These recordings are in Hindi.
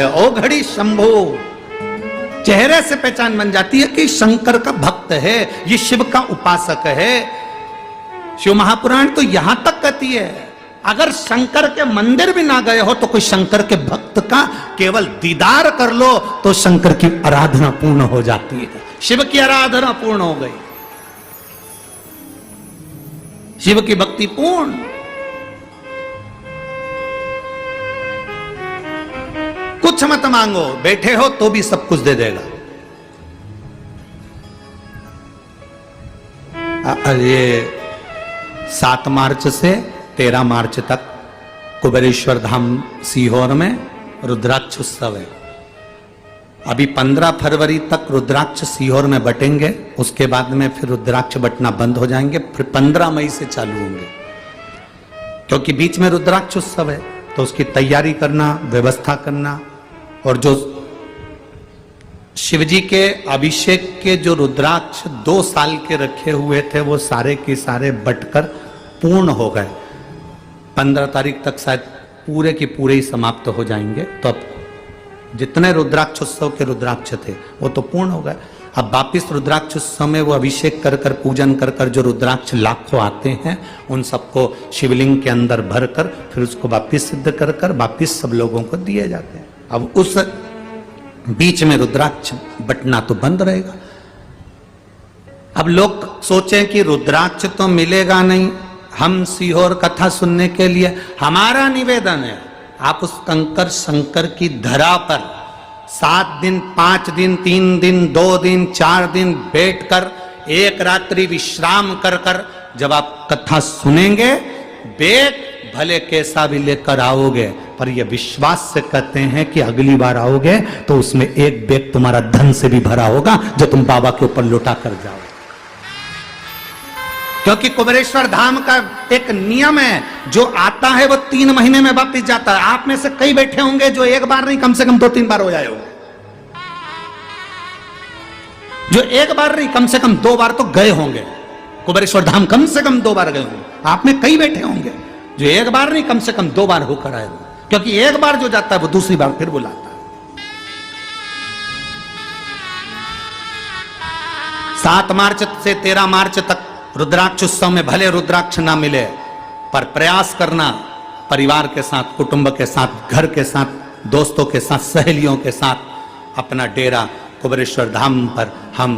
है। ओ घड़ी शंभो, चेहरे से पहचान बन जाती है कि शंकर का भक्त है, ये शिव का उपासक है। शिव महापुराण तो यहां तक कहती है अगर शंकर के मंदिर भी ना गए हो तो कोई शंकर के भक्त का केवल दीदार कर लो तो शंकर की आराधना पूर्ण हो जाती है, शिव की आराधना पूर्ण हो गई, शिव की भक्ति पूर्ण। कुछ मत मांगो, बैठे हो तो भी सब कुछ दे देगा। ये 7 मार्च से 13 मार्च तक कुबेरेश्वर धाम सीहोर में रुद्राक्ष उत्सव है। अभी 15 फरवरी तक रुद्राक्ष सीहोर में बटेंगे, उसके बाद में फिर रुद्राक्ष बटना बंद हो जाएंगे, फिर 15 मई से चालू होंगे। क्योंकि बीच में रुद्राक्ष उत्सव है तो उसकी तैयारी करना, व्यवस्था करना, और जो शिवजी के अभिषेक के जो रुद्राक्ष 2 साल के रखे हुए थे वो सारे के सारे बटकर पूर्ण हो गए। 15 तारीख तक शायद पूरे के पूरे ही समाप्त हो जाएंगे। तो अब जितने रुद्राक्ष उत्सव के रुद्राक्ष थे वो तो पूर्ण हो गए। अब वापिस रुद्राक्ष उत्सव में वो अभिषेक कर कर, पूजन कर कर जो रुद्राक्ष लाखों आते हैं उन सबको शिवलिंग के अंदर भर कर फिर उसको वापिस सिद्ध कर कर वापिस सब लोगों को दिए जाते हैं। अब उस बीच में रुद्राक्ष बटना तो बंद रहेगा। अब लोग सोचें कि रुद्राक्ष तो मिलेगा नहीं, हम सीहोर कथा सुनने के लिए, हमारा निवेदन है आप उस कंकर शंकर की धरा पर 7 दिन, 5 दिन, 3 दिन, 2 दिन, 4 दिन बैठकर एक रात्रि विश्राम कर कर जब आप कथा सुनेंगे, बैग भले कैसा भी लेकर आओगे, पर यह विश्वास से कहते हैं कि अगली बार आओगे तो उसमें एक बैग तुम्हारा धन से भी भरा होगा जो तुम बाबा के ऊपर लौटा कर जाओ। क्योंकि कुबेरेश्वर धाम का एक नियम है, जो आता है वो 3 महीने में वापस जाता है। आप में से कई बैठे होंगे जो एक बार नहीं कम से कम 2-3 बार हो जाए हो, जो एक बार नहीं कम से कम 2 बार तो गए होंगे कुबेरेश्वर धाम, कम से कम 2 बार गए होंगे। आप में कई बैठे होंगे जो एक बार नहीं कम से कम 2 बार होकर आए हो, क्योंकि एक बार जो जाता है वो दूसरी बार फिर बुलाता है। 7 मार्च से 13 मार्च तक रुद्राक्ष उत्सव में भले रुद्राक्ष ना मिले, पर प्रयास करना परिवार के साथ, कुटुंब के साथ, घर के साथ, दोस्तों के साथ, सहेलियों के साथ अपना डेरा कुबेरेश्वर धाम पर हम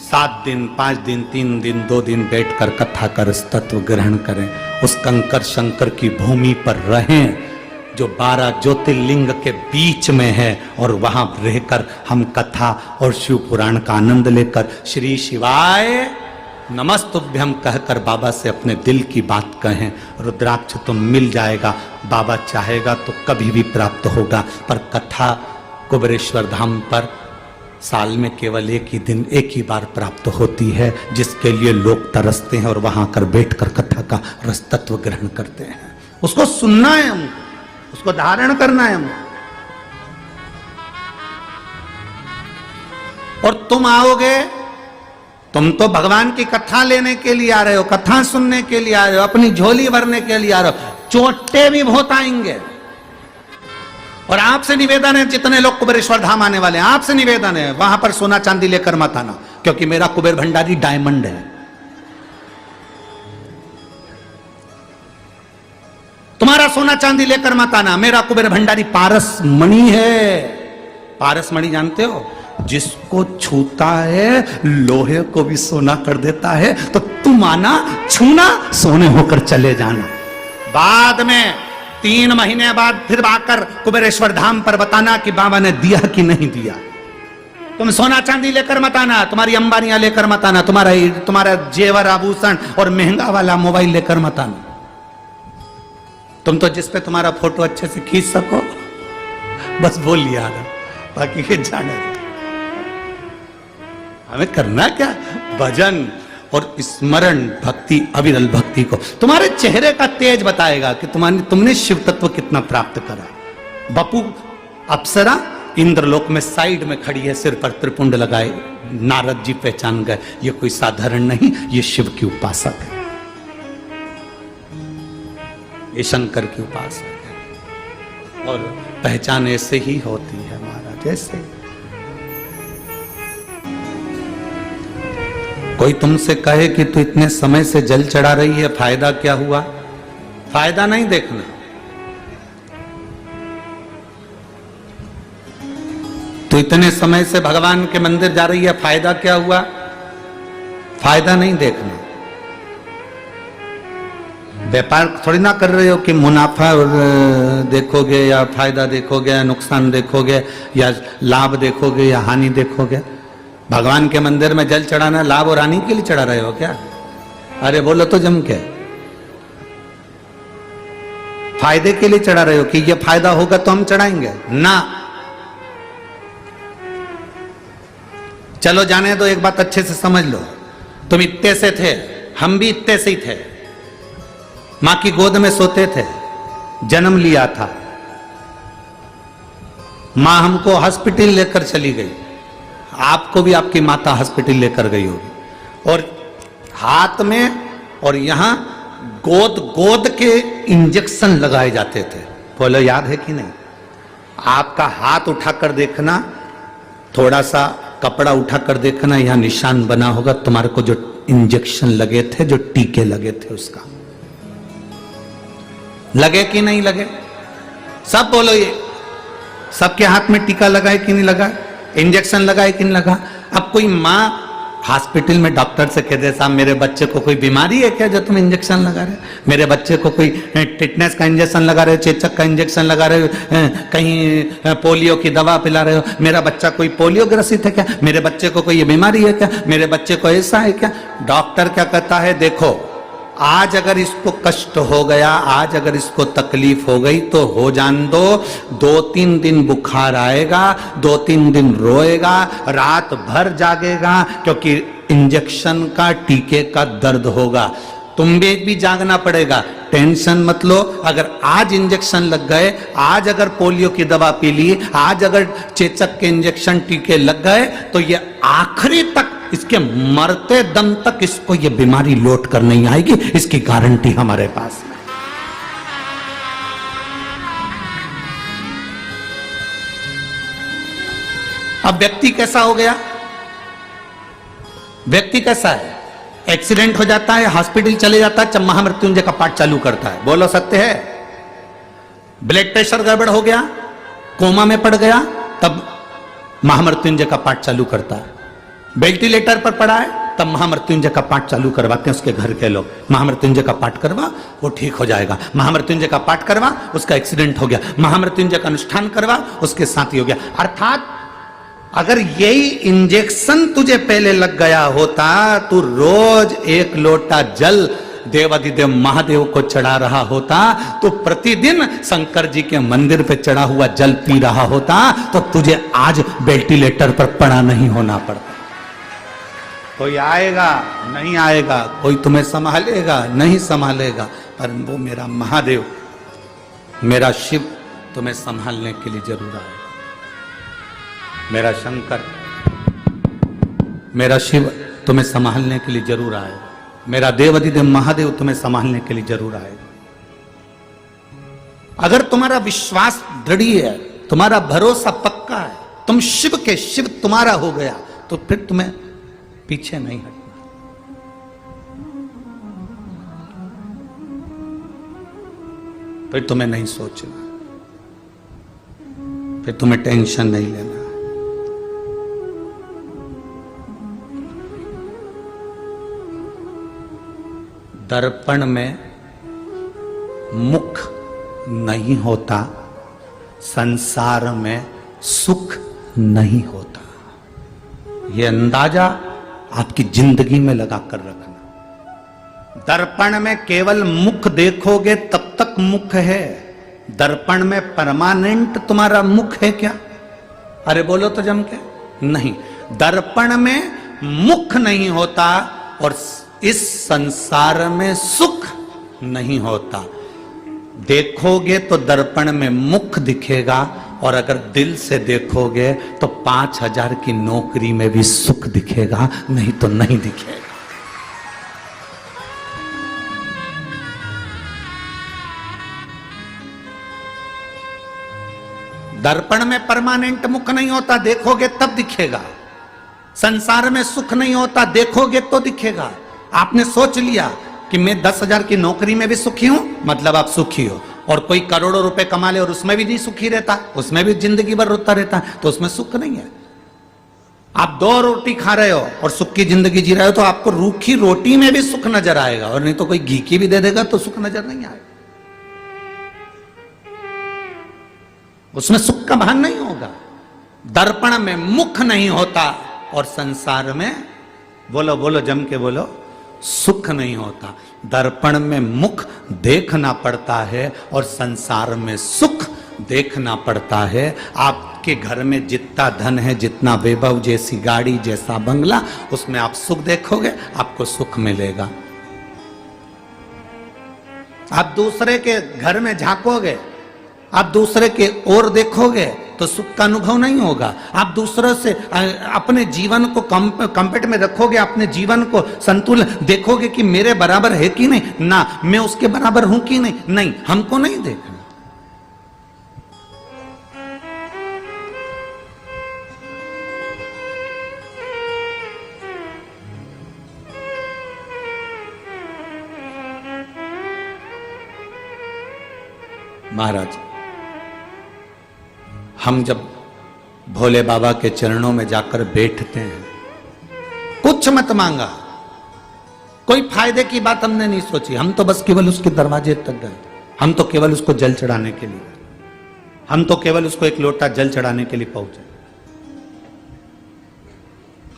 7 दिन, 5 दिन, 3 दिन, 2 दिन बैठकर कथा कर तत्व ग्रहण करें, उस कंकर शंकर की भूमि पर रहें जो 12 ज्योतिर्लिंग के बीच में है, और वहां रहकर हम कथा और शिव पुराण का आनंद लेकर श्री शिवाय नमस्तुभ्यम कहकर बाबा से अपने दिल की बात कहें। रुद्राक्ष तो मिल जाएगा, बाबा चाहेगा तो कभी भी प्राप्त होगा, पर कथा कुबेरेश्वर धाम पर साल में केवल एक ही दिन, एक ही बार प्राप्त होती है, जिसके लिए लोग तरसते हैं और वहां कर बैठकर कथा का रस तत्व ग्रहण करते हैं। उसको सुनना है हमको, उसको धारण करना है हमको। और तुम आओगे, तुम तो भगवान की कथा लेने के लिए आ रहे हो, कथा सुनने के लिए आ रहे हो, अपनी झोली भरने के लिए आ रहे हो, चोटे भी बहुत आएंगे। और आपसे निवेदन है, जितने लोग कुबेरेश्वर धाम आने वाले हैं, आपसे निवेदन है वहां पर सोना चांदी लेकर मत आना, क्योंकि मेरा कुबेर भंडारी डायमंड है। तुम्हारा सोना चांदी लेकर मत आना, मेरा कुबेर भंडारी पारस मणि है। पारस मणि जानते हो, जिसको छूता है लोहे को भी सोना कर देता है। तो तुम आना, छूना, सोने होकर चले जाना। बाद में 3 महीने बाद फिर आकर कुबेरेश्वर धाम पर बताना कि बाबा ने दिया कि नहीं दिया। तुम सोना चांदी लेकर मत आना, तुम्हारी अंबानियां लेकर मत आना, तुम्हारा जेवर आभूषण और महंगा वाला मोबाइल लेकर मत आना। तुम तो जिस पे तुम्हारा फोटो अच्छे से खींच सको बस बोल लिया आना, बाकी के जाने। हमें करना क्या, भजन और स्मरण, भक्ति, अविरल भक्ति को। तुम्हारे चेहरे का तेज बताएगा कि तुमने शिव तत्व कितना प्राप्त करा। बपू अप्सरा इंद्रलोक में साइड में खड़ी है, सिर पर त्रिपुंड लगाए, नारद जी पहचान गए ये कोई साधारण नहीं, ये शिव की उपासक है, ये शंकर की उपासक है। और पहचान ऐसे ही होती है महाराज, ऐसे। कोई तुमसे कहे कि तू इतने समय से जल चढ़ा रही है, फायदा क्या हुआ? फायदा नहीं देखना। तो इतने समय से भगवान के मंदिर जा रही है, फायदा क्या हुआ? फायदा नहीं देखना। व्यापार थोड़ी ना कर रहे हो कि मुनाफा देखोगे या फायदा देखोगे या नुकसान देखोगे या लाभ देखोगे या हानि देखोगे। भगवान के मंदिर में जल चढ़ाना लाभ और हानि के लिए चढ़ा रहे हो क्या? अरे बोलो तो जम के, फायदे के लिए चढ़ा रहे हो कि ये फायदा होगा तो हम चढ़ाएंगे ना। चलो जाने दो, एक बात अच्छे से समझ लो। तुम इतने से थे, हम भी इतने से ही थे, मां की गोद में सोते थे, जन्म लिया था, मां हमको हॉस्पिटल लेकर चली गई, आपको भी आपकी माता हॉस्पिटल लेकर गई होगी, और हाथ में और यहां गोद गोद के इंजेक्शन लगाए जाते थे। बोलो याद है कि नहीं? आपका हाथ उठाकर देखना, थोड़ा सा कपड़ा उठाकर देखना, यहां निशान बना होगा तुम्हारे को जो इंजेक्शन लगे थे, जो टीके लगे थे उसका। लगे कि नहीं लगे? सब बोलो ये। सबके हाथ में टीका लगा है कि नहीं लगा? इंजेक्शन लगा है कि नहीं लगा? अब कोई माँ हॉस्पिटल में डॉक्टर से कह दे साहब मेरे बच्चे को कोई बीमारी है क्या जो तुम इंजेक्शन लगा रहे हो? मेरे बच्चे को कोई टिटनेस का इंजेक्शन लगा रहे हो, चेचक का इंजेक्शन लगा रहे हो, कहीं पोलियो की दवा पिला रहे हो, मेरा बच्चा कोई पोलियो ग्रसित है क्या? मेरे बच्चे को कोई ये बीमारी है क्या? मेरे बच्चे को ऐसा है क्या? डॉक्टर क्या कहता है, देखो आज अगर इसको कष्ट हो गया, आज अगर इसको तकलीफ हो गई तो हो जान दो, 2-3 दिन बुखार आएगा, 2-3 दिन रोएगा, रात भर जागेगा, क्योंकि इंजेक्शन का टीके का दर्द होगा। तुम भी जागना पड़ेगा, टेंशन मत लो। अगर आज इंजेक्शन लग गए, आज अगर पोलियो की दवा पी ली, आज अगर चेचक के इंजेक्शन टीके लग गए, तो ये आखिरी तक, इसके मरते दम तक इसको ये बीमारी लौट कर नहीं आएगी, इसकी गारंटी हमारे पास है। अब व्यक्ति कैसा हो गया? व्यक्ति कैसा है? एक्सीडेंट हो जाता है, हॉस्पिटल चले जाता है, महामृत्युंजय का पाठ चालू करता है। बोलो सत्य है? ब्लड प्रेशर गड़बड़ हो गया, कोमा में पड़ गया, तब महामृत्युंजय का पाठ चालू करता है। वेंटिलेटर पर पड़ा है, तब महामृत्युंजय का पाठ चालू करवाते हैं उसके घर के लोग। महामृत्युंजय का पाठ करवा, वो ठीक हो जाएगा। महामृत्युंजय का पाठ करवा, उसका एक्सीडेंट हो गया। महामृत्युंजय का अनुष्ठान करवा, उसके साथ ही हो गया। अर्थात अगर यही इंजेक्शन तुझे पहले लग गया होता, तू रोज 1 लोटा जल देवाधिदेव महादेव को चढ़ा रहा होता, तो प्रतिदिन शंकर जी के मंदिर पे चढ़ा हुआ जल पी रहा होता, तो तुझे आज वेंटिलेटर पर पड़ा नहीं होना पड़ता। कोई आएगा नहीं आएगा, कोई तुम्हें संभालेगा नहीं संभालेगा, पर वो मेरा महादेव, मेरा शिव तुम्हें संभालने के लिए जरूर आएगा। मेरा शंकर, मेरा शिव तुम्हें संभालने के लिए जरूर आएगा। मेरा देवाधिदेव महादेव तुम्हें संभालने के लिए जरूर आएगा। अगर तुम्हारा विश्वास दृढ़ है, तुम्हारा भरोसा पक्का है, तुम शिव के शिव तुम्हारा हो गया, तो फिर तुम्हें पीछे नहीं हटना। फिर तुम्हें नहीं सोचना, फिर तुम्हें टेंशन नहीं लेना। दर्पण में मुख नहीं होता, संसार में सुख नहीं होता। यह अंदाजा आपकी जिंदगी में लगाकर रखना। दर्पण में केवल मुख देखोगे तब तक मुख है, दर्पण में परमानेंट तुम्हारा मुख है क्या? अरे बोलो तो जम के नहीं। दर्पण में मुख नहीं होता और इस संसार में सुख नहीं होता। देखोगे तो दर्पण में मुख दिखेगा, और अगर दिल से देखोगे तो 5,000 की नौकरी में भी सुख दिखेगा, नहीं तो नहीं दिखेगा। दर्पण में परमानेंट मुख नहीं होता, देखोगे तब दिखेगा। संसार में सुख नहीं होता, देखोगे तो दिखेगा। आपने सोच लिया कि मैं 10,000 की नौकरी में भी सुखी हूं, मतलब आप सुखी हो। और कोई करोड़ों रुपए कमा ले और उसमें भी नहीं सुखी रहता, उसमें भी जिंदगी भर रोता रहता है, तो उसमें सुख नहीं है। आप 2 रोटी खा रहे हो और सुख की जिंदगी जी रहे हो, तो आपको रूखी रोटी में भी सुख नजर आएगा, और नहीं तो कोई घी की भी दे देगा तो सुख नजर नहीं आएगा। उसमें सुख का भान नहीं होगा। दर्पण में मुख नहीं होता और संसार में, बोलो बोलो जम के बोलो, सुख नहीं होता। दर्पण में मुख देखना पड़ता है और संसार में सुख देखना पड़ता है। आपके घर में जितना धन है, जितना वैभव, जैसी गाड़ी, जैसा बंगला, उसमें आप सुख देखोगे, आपको सुख मिलेगा। आप दूसरे के घर में झांकोगे, आप दूसरे के ओर देखोगे तो सुख का अनुभव नहीं होगा। आप दूसरों से अपने जीवन को कंपेट में रखोगे, अपने जीवन को संतुलन देखोगे कि मेरे बराबर है कि नहीं, ना मैं उसके बराबर हूं कि नहीं, नहीं, हमको नहीं देखना। महाराज, हम जब भोले बाबा के चरणों में जाकर बैठते हैं, कुछ मत मांगा, कोई फायदे की बात हमने नहीं सोची, हम तो बस केवल उसके दरवाजे तक गए। हम तो केवल उसको जल चढ़ाने के लिए, हम तो केवल उसको एक लोटा जल चढ़ाने के लिए पहुंचे।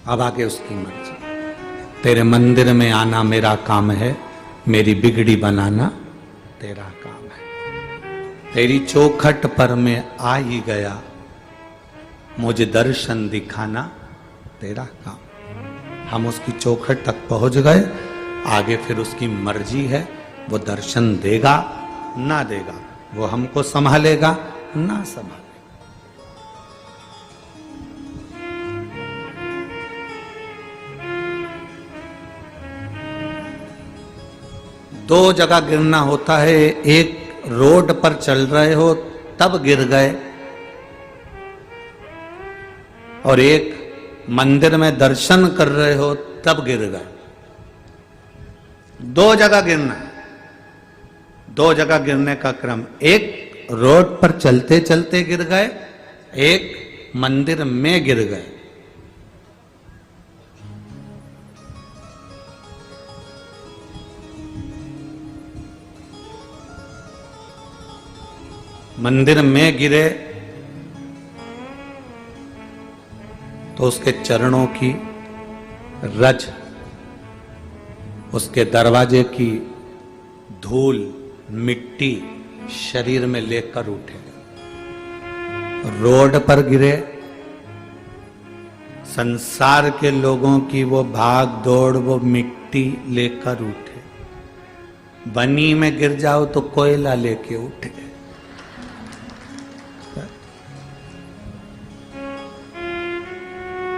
अब आगे उसकी मर्जी। तेरे मंदिर में आना मेरा काम है, मेरी बिगड़ी बनाना तेरा काम है। तेरी चौखट पर मैं आ ही गया, मुझे दर्शन दिखाना तेरा काम। हम उसकी चौखट तक पहुंच गए, आगे फिर उसकी मर्जी है, वो दर्शन देगा ना देगा, वो हमको संभालेगा ना संभालेगा। दो जगह गिरना होता है, एक रोड पर चल रहे हो तब गिर गए, और एक मंदिर में दर्शन कर रहे हो तब गिर गए। 2 जगह गिरना, 2 जगह गिरने का क्रम। एक रोड पर चलते चलते गिर गए, एक मंदिर में गिर गए। मंदिर में गिरे तो उसके चरणों की रज, उसके दरवाजे की धूल, मिट्टी शरीर में लेकर उठे। रोड पर गिरे, संसार के लोगों की वो भाग दौड़, वो मिट्टी लेकर उठे। बनी में गिर जाओ तो कोयला लेके उठे।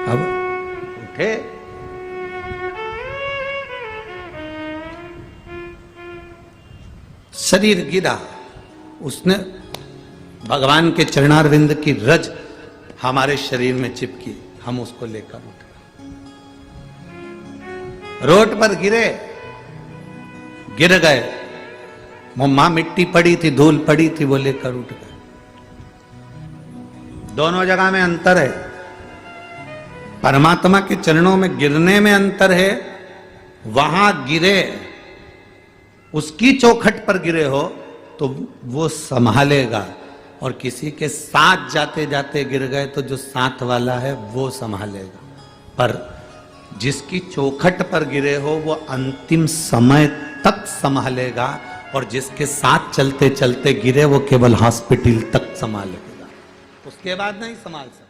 अब उठे, शरीर गिरा, उसने भगवान के चरणारविंद की रज हमारे शरीर में चिपकी, हम उसको लेकर उठे। रोड पर गिरे, गिर गए, वो मां मिट्टी पड़ी थी, धूल पड़ी थी, वो लेकर उठ गए। दोनों जगह में अंतर है। परमात्मा के चरणों में गिरने में अंतर है, वहां गिरे, उसकी चौखट पर गिरे हो तो वो संभालेगा, और किसी के साथ जाते जाते गिर गए तो जो साथ वाला है वो संभालेगा। पर जिसकी चौखट पर गिरे हो वो अंतिम समय तक संभालेगा, और जिसके साथ चलते चलते गिरे वो केवल हॉस्पिटल तक संभालेगा, उसके बाद नहीं संभाल सकता।